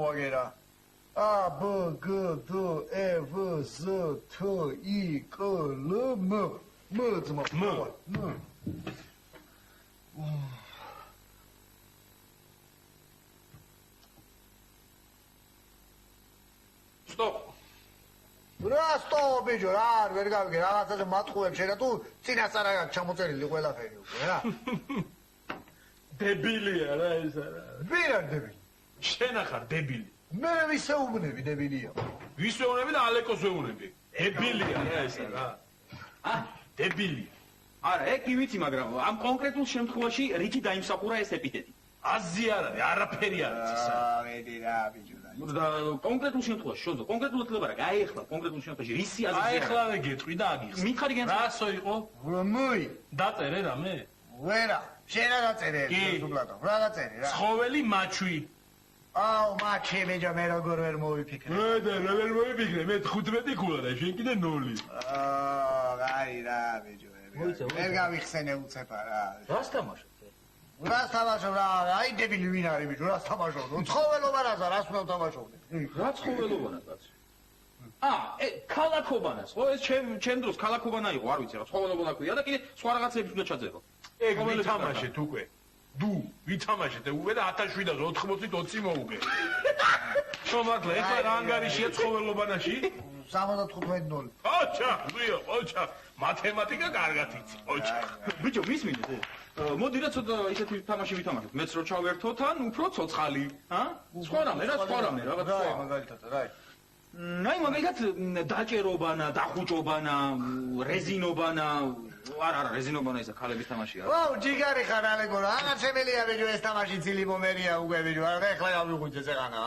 ვაგერა. A B G D E V Z T I K L M M ძმა. M. Stop. რა სტოპ ბიჭო რა ვერ გავიგე რაღაცაზე მატყუებ შედა თუ წინასწარ აქვს ჩამოწერილი ყველაფერი უკვე რა დებილია რა ეს არა ვინ არის დებილი შენ ახარ დებილი მე ვისეუბნები დებილია ვისეუბნები და ალეკოს ვეუბნები დებილია რა ეს არა დებილი არა ეგ ვიცი მაგრამ ამ კონკრეტულ შემთხვევაში რითი დაიმსახურა ეს ეპიტეტი აზი არ არის არაფერი არ არის ისა მედი რა ბიჭო და კონკრეტულ შემთხვევაში შოძო კონკრეტულად ლებარა გაიეხლა კონკრეტულ შემთხვევაში რისი აზრი აიხლავე გეტყვი და აგიხსნა მითხარი გენს რასო იყო მუი დაწერე რამე ვერა შენ რა დაწერე სუბლატო რა დაწერე რა ცხოველი მაჩვი აუ მაჩვი ბიჭო მე როგორ ვერ მოვიფიქრე და ვერ მოვიფიქრე მე 15 გულა და შენ კიდე 0 აი რა ბიჭო ვერ გავიხსენე უცებ რა რას თამაშობ რას თამაშობ რა აი დებილი ვინ არის ბიჭო რას თამაშობ ცხოველობანას რას უნდა თამაშობდე რა ცხოველობანას კაცი ქალაქობანას ხო ეს ჩემ დროს ქალაქობანა იყო არ ვიცი რა ცხოველობანა ქვია და კიდე სხვა რაღაცებს უნდა ჩაწერო ეგ ვითამაშეთ უკვე დუ ვითამაშეთ უკვე და 1780-ით 20 მოუგე შომართლა ეხლა რა ანგარიშია ცხოველობანაში 75-0 ოჩა ვიო ოჩა მათემატიკა კარგად იცი ოჩა ბიჭო მისმინე მოდი რა ცოტა ისეთი თამაში ვითამაშოთ მეც რო ჩავერთოთ ან უფრო ცოცხალი სხვა რამე რაღაც სხვა მაგალითად რა აი მაგალითად დაჭერობანა დახუჭობანა რეზინობანა არა რეზინობანა ისა ქალების თამაშია ო ჯიგარი ხარ ალეგო რა აღარჩემელია ბიჭო ეს თამაში ძილი მომერია უკვე ბიჭო არა ეხლა გავიღვიძე ზეღანა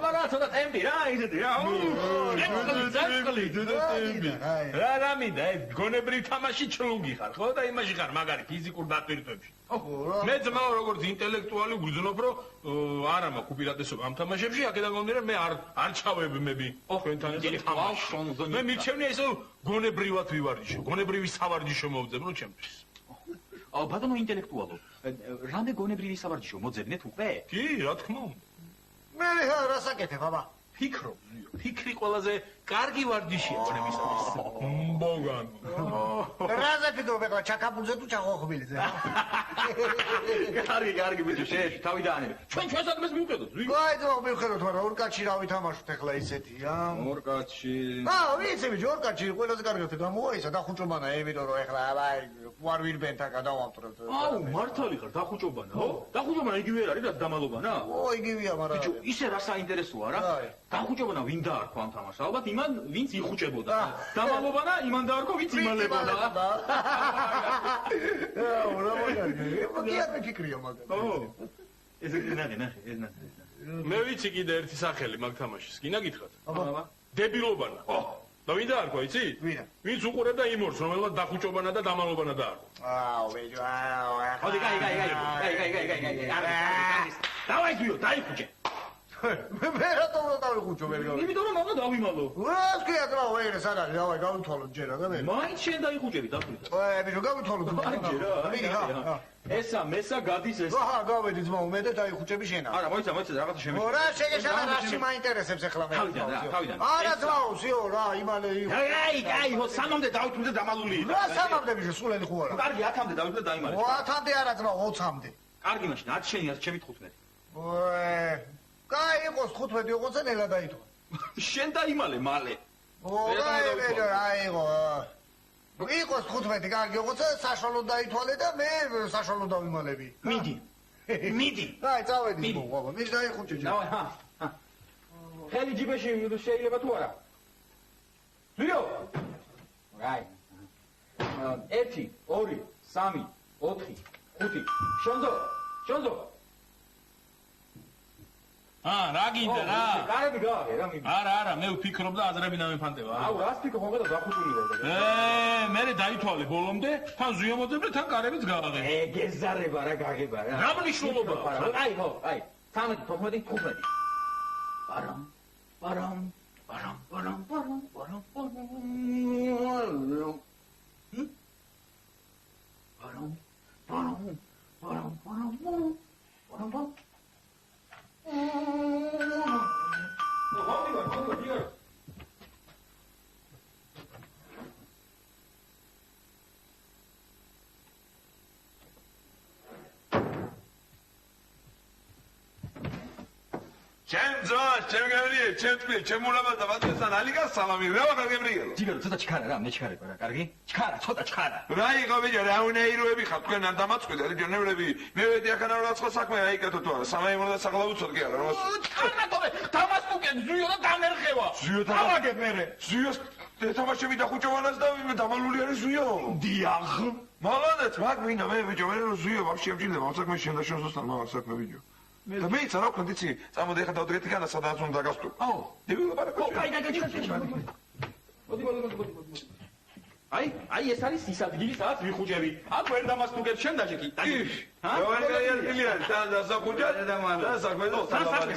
აბა ცოტა ტემპი რა ისეთი რა რა რამინდა ეს გონებრივ თამაში ჩლუგი ხარ ხო და იმაში ხარ მაგარი ფიზიკურ დატვირთვებში მე ძმაო როგორც ინტელექტუალი გძნობ რომ არა მაქვს უპირატესობა ამ თამაშებში აქედან გამომდინარე მე არ ჩავებმები ჩვენთან ეს თამაში მე მიჩვენია ისე გონებრივად ვივარჯიშო გონებრივი სავარჯიშო მოვძებნო ჩემთვის ბატონო ინტელექტუალო რამე გონებრივი სავარჯიშო მოძებნეთ უკვე კი რა თქმა უნდა მე რა საკეთებ აბა ფიქრობ ფიქრი ყველაზე კარგი ვარჯიშია გონებისათვის მბოგან რაზე ფიქრობ ეხლა ჩაკაპულზე თუ ჩახოხბილზე კარგი ბიჭო შეეშ თავი დაანებე ჩვენ სადმეს მივხედოთ აი ძმა მივხედოთ მაგრამ ორკაცში რა ვითამაშოთ ეხლა ისეთი ორკაცში ვიცი ბიჭო ორკაცში ყველაზე კარგად გამოაისა დახუჭობანა იმიტომ რომ ეხლა აი ვარ ვირბენთა გადავამტვრებთ აუ მართალი ხარ დახუჭობანა ხო დახუჭობანა იგივე არ არის რა დამალობანა იგივეა მაგრამ ბიჭო ისე რა საინტერესოა რა დახუჭობანა ვინ დაარქვა ამ თამაშს ალბათ იმან ვინც იხუჭებოდა დამალობანა იმან დაარქვა ვინც იმალებოდა რა მაგარი ფიქრია მაგარი ეს ნახე მე ვიცი კიდე ერთი სახელი მაგ თამაშის გინდა გითხრათ აბა დებილობანა და ვინ დაარქვა იცი ვინც უყურებდა იმორს რომელსაც დახუჭობანა და დამალობანა დაარქვა აუ ბიჭო ხოდი გაი დავაი გიო დაიხუჭე მე რატომ უნდა დავიხუჭო ვერ გავიგე იმიტომ რომ მაგა დავიმალო რას ქვია ძმა ვერე სად არის დავაი გავითვალოთ ჯერა და მე მაინც შენ დაიხუჭები დაფრით ბიჭო გავითვალოთ ესა მესა გადის ეს გავედი ძმა მე და დაიხუჭები შენა არა მოიცა რაღაცა შემეშ რა შეგეშალა რაში მაინტერესებს ახლა მე თავიდან არა ძმაო სიო რა იმალე აი ხო სამამდე დავითვლე დამალული რა სამამდე ბიჭო სულელი ხო არა კარგი 10-მდე დავითვლე დაიმალე 10-მდე არა ძმა 20-მდე კარგი მაშინ 10 შენი 10 ჩემი 15 კაი იყოს 15 იყოს ნელა დაითვა შენ დაიმალე მალე იყოს 15 კარგი იყოს საშუალო დაითვალე და მე საშუალო დავიმალები მიდი აი წავედი მოვა მიდი დაიხუჭე ხელი ჯიბეში შეიძლება თუ არა ზიო აი 1 2 3 4 5 შონძო რა გინდა რა? კარები გააღე რა მინდა. არა, მე ვფიქრობ და აზრები დამეფანტება. აუ, რას ფიქრობ, ხომ და დახუჭული ვარ და. მე დაითვალე ბოლომდე, თან ზუიამოძებ და თან კარებიც გააღე. გეზარება რა გაგება რა. რა მნიშვნელობა? აი, 13, 14, 15. პარამ. ჩემ ძმას, ჩემ გებრიელ, ჩემ თქმი, ჩემ ულამაზ და ბატონთან ალიკას სალამი. რა ვარ გებრიელო? ჯიგარო ცოტა ჩქარა რა, მე ჩქარება რა, კარგი? ჩქარა, ცოტა ჩქარა. რა იყო ბიჭო, რა უნეიროები ხარ თქვენ არ დამაწყვეტე, რეგიონები. მე ვედი ახლა რა სხვა საქმე აიკეთო თუ არა, სამაიმონო და საღლავუცოდ კი არა, რა. ჩქარა თორე, დამასტუკენ ზუიო და დამერხევა. ზუიო და ავაგებ მერე. ზუიოს თამაშები და ხუჭოვანას და დამალული არის ზუიო. დიახ. მალადაც მაგ მინდა მე ბიჭო, მე რო ზუიო ვაფშე ამჭირდება, ამ საქმეში შენ და შენსთან მაგ საქმე ბიჭო. და მე იცი რა ვქნით იცი, წამოდი ახლა დავდგეთ იქანა სადაც უნდა დაგასტო. აო, დებილაპარაკო. კაი, მოდი. აი ეს არის ის ადგილი, სადაც ვიხუჭები. აქ ვერ დამასტუკებს შენ დაჭეკი. ჰა? რა თან დასახუჭა და მან და საქმე და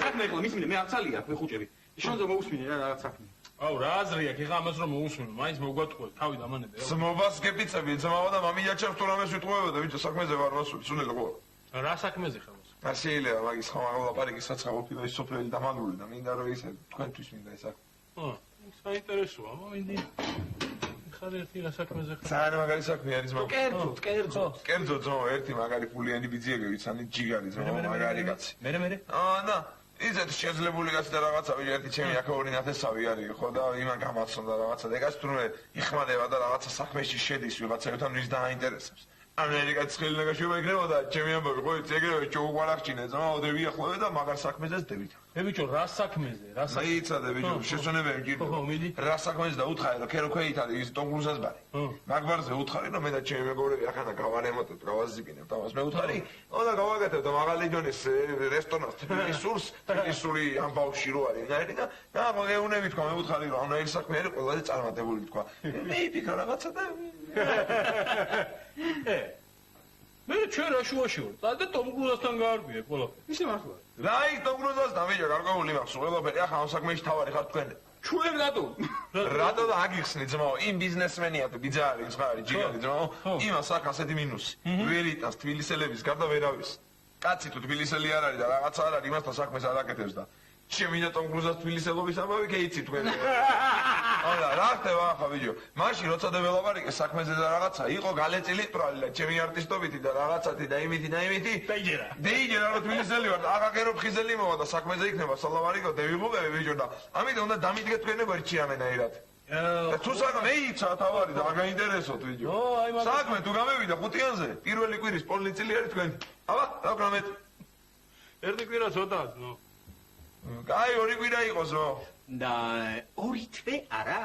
საქმე იყო, მის მინდა მე აცალია აქ ვიხუჭები. შენზე მოусმინე რა რაღაც საქმე. აუ რა აზრი აქვს ეხა ამას რომ მოусმინო, მაინც მოგვატყუე, თავი დამანებე. ძმობას გეპიცები, ძმავა და მამიდა ჩემს თუ რამეს ვიტყუებოდა, ბიჭო, საქმეზე ვარ მასული, სულელი ყო. რა საქმეზე ხარ? არ შეიძლება მაგის ხომ ლაპარაკი საცხაყოფილო ის სოფლელი დამაგული და მინდა რომ ისე თქვენთვის მინდა ეს აქ. საინტერესოა, მოინდი. ხარ ერთი რა საქმეზე ხარ? ძალიან მაგარი საქმე არის მაგ. კერძო. კერძო ძმო, ერთი მაგარი ფულიანი ბიძია გევიცანი ჯიგარი ძმო, მაგარი კაცი. მე. და ისეთ შეძლებული კაცი და რაღაცა ვიჯი ერთი ჩემი აქ 2000-ი არის ხო და იმან გამაცნდა რაღაცა და ეგაც თურმე იხმადება და რაღაცა საქმეში შედის ვიღაცებთან ვის დააინტერესებს. ამერიკა ცხელნაგაშობა იქნებოდა ჩემი ამბავი ხო იცი ეგრევე ჩოუყარახჩინე ძმა ოდები ახლოვე და მაგარ საქმეზეც დევით. მე ბიჭო რა საქმეზე? რა საქმე? მეიცადე ბიჭო შესვენებები მჭირდება. რა საქმეზე და უთხარი რომ ქერო ქვეით არის ის ტონგრუზას ბარი. მაგბარზე უთხარი რომ მე და ჩემი მეგობრები ახანა გავანემოთ გავაზიკინებ თავს მე უთხარი. და გავაკეთებ და მაღალი დონის რესტორანს თბილისურს თბილისური ამბავში რო არის ნაირი და მოგეუნები თქვა მე უთხარი რომ ამნაირი საქმე არის ყველაზე წარმატებული თქვა. მე იფიქრა რაღაცა და მე ჩვენ რა შუაში ვარ და ტომ კრუზასთან გაარკვიე ყველაფერი. ისე მართლა. რა იქ ტომ კრუზასთან ბიჭო გარკვეული მაქვს ყველაფერი ახლა ამ საქმეში თავარი ხარ თქვენ. ჩვენ რატო? რატო და აგიხსნი ძმაო იმ ბიზნესმენია თუ ბიძარი ზღარი ჯიგარი ძმაო იმას აქ ასეთი მინუსი. ველიტას თბილისელების გარდა ვერავის. კაცი თუ თბილისელი არ არის და რაღაცა არ არის იმასთან საქმეს არ აკეთებს და შემიდა ტომ კრუზას თბილისელობის ამბავი კეიცი თქვენ. არა რა ხდება ახლა ბიჭო მაშინ როცა და ველაპარაკე საქმეზე და რაღაცა იყო გალეწილი ტრალი და ჩემი არტისტობითი და რაღაცათი და იმითი დეიჯერა რომ თბილისელი ვარ და აღაგერო ფხიზელი მოვა და საქმეზე იქნება სალამარიკო დევიღობები ბიჭო და ამიტომ უნდა დამიდგეთ თქვენებო რჩიამენაირად და თუ საქმე იცი თავარი და აგაინტერესოთ ბიჭო საქმე თუ გამევიდა ხუთიანზე პირველი კვირის პოლნი წილი არის თქვენი აბა რა გრამეთ ერთი კვირა ცოტაა ნო კაი ორი კვირა იყოსო და ორი თვე არა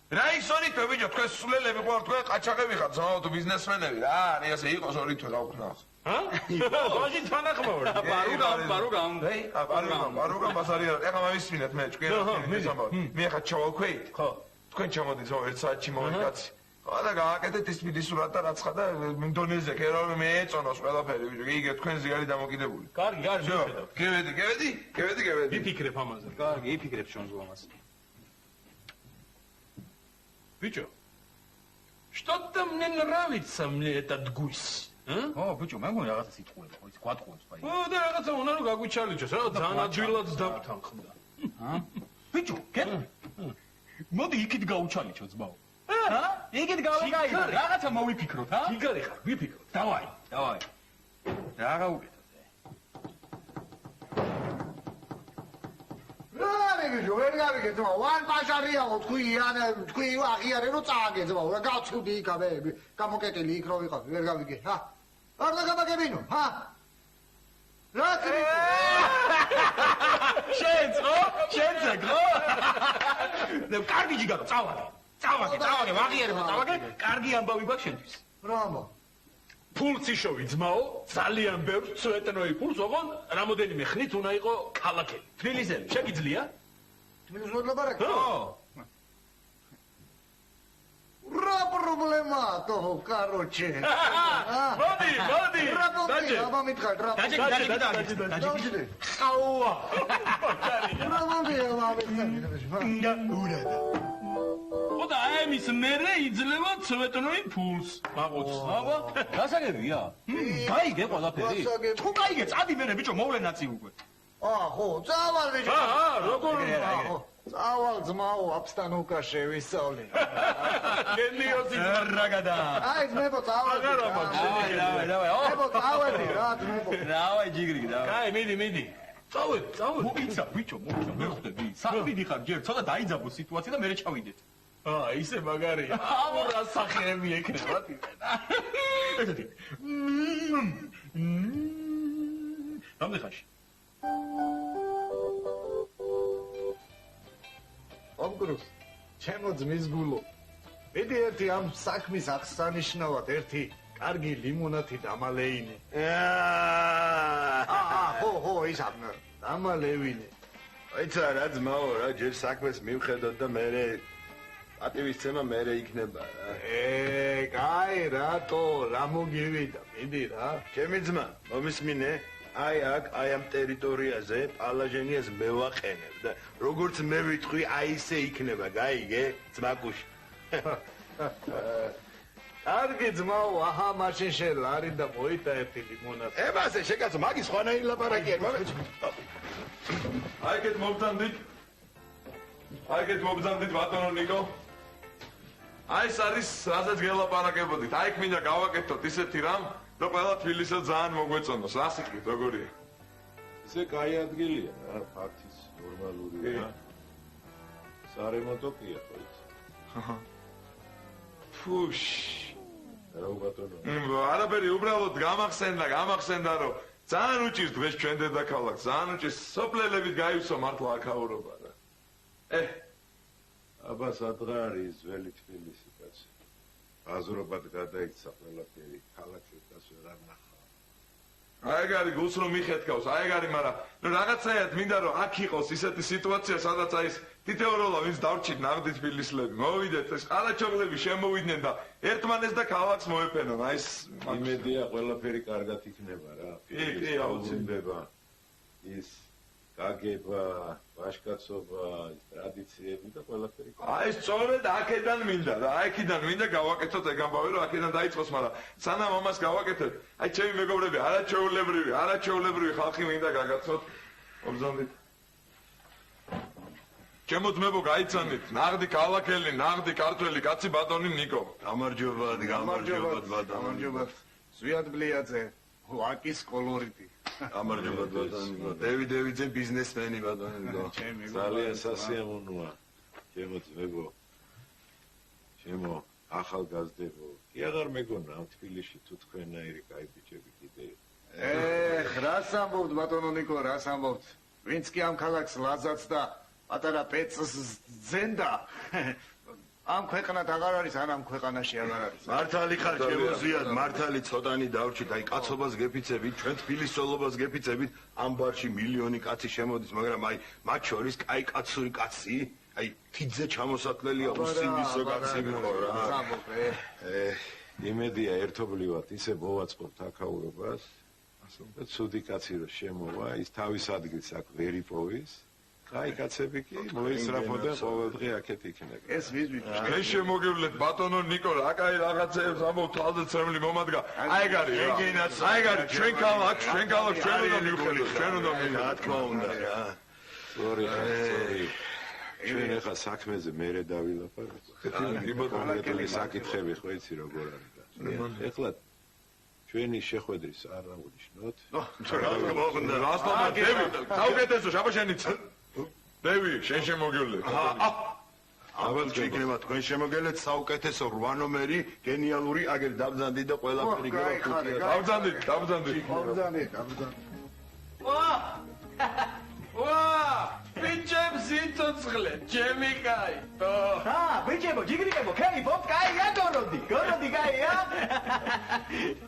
რა ის ორი თვე ბიჭო თქვენ სულელები ყوار თქვენ ყაჩაღები ხართ ზაო თუ ბიზნესმენები რა არის ასე იყოს ორი თვე რა ვქნას ჰა? ბაჟი თანახმოვარ. პარუგამ. პარუგამ ბასარი არა. ეხლა მოვისმინეთ მე ჭკვიანად. მე ხა ჩავალ ქვეით. ხო. თქვენ ჩამოდით ზო 1 საათში მოვიკაცი. ხო და გააკეთეთ ის ვიდისურად და რაც ხა და დონეზე კერო მე ეწონოს ყველაფერი ბიჭო. იგე თქვენზე არის დამოკიდებული. კარგი, გევედი. ვიფიქრებ ამაზე. კარგი, იფიქრებ ჩვენს ამას. Бичо. Что-то мне нравится мне этот гусь. ო, ბიჭო, მე მგონი რაღაცა სიტყვები ხო, ის გვატყუებს ბაი. და რაღაცა უნდა რომ გაგვიჩალიჯოს, რა ძალიან ადვილად დავთანხმდა. ბიჭო, კეთ? მოდი იქით გავუჩალიჯო ძმაო. ჰა? იქით გავაკაიდო, რაღაცა მოვიფიქროთ, ჰა? იგარი ხარ, ვიფიქროთ. დავაი. რა გავუკეთოთ? ბიჭო, ვერ გავიგე ძმა, ვარ პაჟარიაო, თქვი აღიარე რომ წააგე ძმა, რა გავცუდი იქავე, გამოკეტილი იქ რო ვიყავ, ვერ გავიგე, ჰა? არ დაგაბაგებინო, ჰა? რა წრი? შენზე გო? და კარგი ჯიგარო, წავაგე, ვაღიარებ, კარგი ამბავი გვაქვს შენთვის. რა ამბავ? ფულს იშოვი ძმაო, ძალიან ბევრ ცვეტნოი ფულს, ოღონ რამოდენიმე ხნით უნდა იყო ქალაქელი. თბილისელი. შეგიძლია? თბილისში ლაპარაკი? ხო. რა პრობლემა თო, კაროჩე. მოდი. დაჯე, აბა მითხარ, რა. დაჯე. ხაუა. რა მომდია, ხოდა აემის მერე იძლევა ცვეტნოი ფულს. მაღოც. აბა, გასაგებია? გაიგე ყველაფერი? თუ გაიგე, წადი მერე ბიჭო, მოვლენაცი უკვე. ხო, წავალ ბიჭო. როგორ? წავალ ძმაო, აფსთან უკა შევისწავლე. გენიოსი რაგადა. აი, ძმებო, წავალ. დავაი. ძმებო, წავედი რა, ძმებო. დავაი ჯიგრი, დავაი. კაი, მიდი. წავედ. მოიცა, ბიჭო, მოიცა, მე ხვდები. საქმედი ხარ ჯერ, ცოტა დაიძაბო სიტუაცია და მე ჩავიდეთ. ისე მაგარია. აუ რა სახეები ექნება ტიპენა. ესეთი. რამდენი ხანში? ომკრუს ჩემო ძმის გულო მიდი ერთი ამ საქმის აღსანიშნავად ერთი კარგი ლიმონათი დამალეინე ხო ის აღნა დამალევინე აიცა რა ძმაო რა ჯერ საქმეს მივხედოთ და მერე პატივისცემა მერე იქნება რა კაი რატო რა მოგივიდა მიდი რა ჩემი ძმა მომისმინე აი აქ აი ამ ტერიტორიაზე პალაჟენიას მევაყენებ და როგორც მე ვიტყვი აი ისე იქნება გაიგე ძმაკუში კარგი ძმაო აჰა მაშინ შენ ლარი და მოიტა ერთი ლიმონათი ებასე შეკაცო მაგის ხვანაირი ლაპარაკია აიგეთ მობრძანდით ბატონო ნიკო აი ეს არის რასაც გელაპარაკებოდით აი მინდა გავაკეთოთ ისეთი რამ და ყველა თბილისს ძალიან მოგვეწონოს რა სიტყვით როგორია ისე კაი ადგილია რა ფაქტის ნორმალურია სარემონტო კი ხო ის ფუშ რა ბატონო არაფერი უბრალოდ გამახსენდა რომ ძალიან უჭირს დღეს ჩვენ დედაქალაქს ძალიან უჭირს სოფლელებით გაივსო მართლა აქაურობა რა აბა სადღა არის ძველი თბილისი კაცი აზრობად გადაიქცა ყველაფერი ქალაქშიც ვერ ნახა აი გარი გულს რომ მიხეთქავს აი გარი მაგრამ ნუ რაღაცაად მინდა რომ აქ იყოს ისეთი სიტუაცია სადაც აი ეს თითოეულა ვინც დავრჩით ნაღდი თბილისლები მოვიდეთ ეს ყალაჩოღლები შემოვიდნენ და ერთმანეს და ქალაქს მოეფენონ აი ეს იმედია ყველაფერი კარგად იქნება რა კი აუცილებლად ის გაგება ვაშკაცობა ტრადიციები და ყველაფერი აი სწორედ აქედან მინდა რა აქედან მინდა გავაკეთოთ ეგ ამბავი რომ აქედან დაიწყოს მაგრამ სანამ ამას გავაკეთებ აი ჩემი მეგობრები არაჩვეულებრივი ხალხი მინდა გაგაცნოთ ობზანდით ჩემო ძმებო გაიცანით ნაღდი ქალაქელი ნაღდი ქართველი კაცი ბატონი ნიკო გამარჯობათ გამარჯობათ ზვიად ბლიაძე ვაკის კოლორიტი გამარჯობათ ბატონო დევიდე ბიზნესმენი ბატონო ძალიან სასიამოვნოა ჩემო ძმებო ჩემო ახალგაზრდებო კი აღარ მეგონა ამ თბილისში თუ თქვენაირი კაი ბიჭები კიდე რას ამბობთ ბატონო ნიკო რას ამბობთ ვინც კი ამ ქალაქს ლაზაც და პატარა პეცს ზენდა ამ ქვეყანად აღარ არის ან ამ ქვეყანაში აღარ არის მართალი ხარ ჩემო ზვიად მართალი ცოტანი დავრჩით აი კაცობას გეფიცებით ჩვენ თბილისელობას გეფიცებით ამ ბარში მილიონი კაცი შემოდის მაგრამ აი მათ შორის კაი კაცური კაცი აი თიძე ჩამოსატლელია უსინდისო კაცი ხო რა იმედია ერთობლივად ისე მოვაწყობთ აქაურობას და ცუდი კაცი რო შემოვა ის თავის ადგილს აქ ვერ იპოვის აი კაცები კი მოისრაფოდნენ ყოველდღე აქეთ იქნება ეს ვიზვით ეს შემოგივლეთ ბატონო ნიკო რა კაი რაღაცეებს ამბობ თვალზე ცემლი მომადგა აი გარი ჩვენ ქალაქ ჩვენ უნდა მივხედოთ ჩვენ უნდა მივხედოთ რა თქმა უნდა რა სორი ჩვენ ახლა საქმეზე მერე დავილაპარაკოთ კონკრეტული საკითხები ხო იცი როგორ არის ახლა ჩვენი შეხვედრის არ აღნიშნოთ რა თქმა უნდა რასტომა დევი საუკეთესო შაბაშენიც დევი შენ შემოგივლეთ ალბათ იქნება თქვენ შემოგელეთ საუკეთესო 8 ნომერი გენიალური აგერ დაბზანდი და ყველაფერი დავბზანდით ვა ბიჭებს იცოცხლე ჩემი კაი ბიჭებო ჯიგრიკებო ქეიფობ კაია გოროდი კაია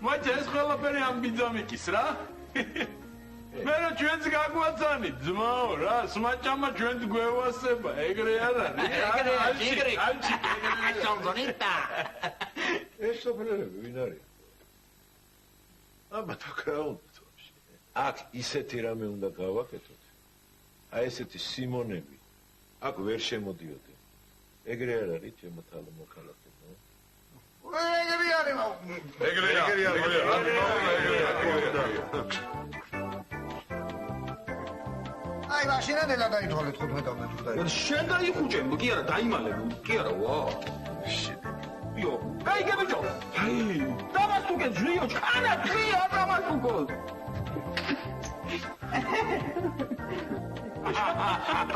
მოიცა ეს ყველაფერი ამ ბიძამიკის რა მე რა ჩვენს გაგვაცანით ძმაო რა სმაჭამა ჩვენს გვევასება ეგრე არ არის ეს სოფლერები ვინ არის აბა თქაუნდ აქ ისეთი რამე უნდა გავაკეთოთ აი ესეთი სიმონები აქ ვერ შემოდიოდნენ ეგრე არ არის ჩემო თალო მოქალაქებო აი მაშინ რა დაითვალეთ 15 და შენ დაიხუჭე კი არა დაიმალე კი არა ვა იო კაი გებიჭო აი დამასტუკე ძლიო ჩანა ტრია დამასტუკო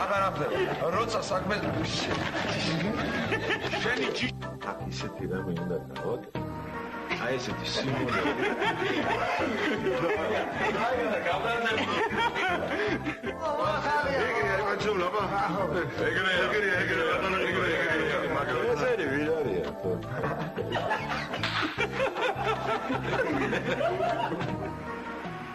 აგარაფერა როცა საქმე შენი ჯი აქ ისეთი რამე უნდა გავაკეთო. აი ესეთი სიმბოლური. ეს არის ვინ არიან თო?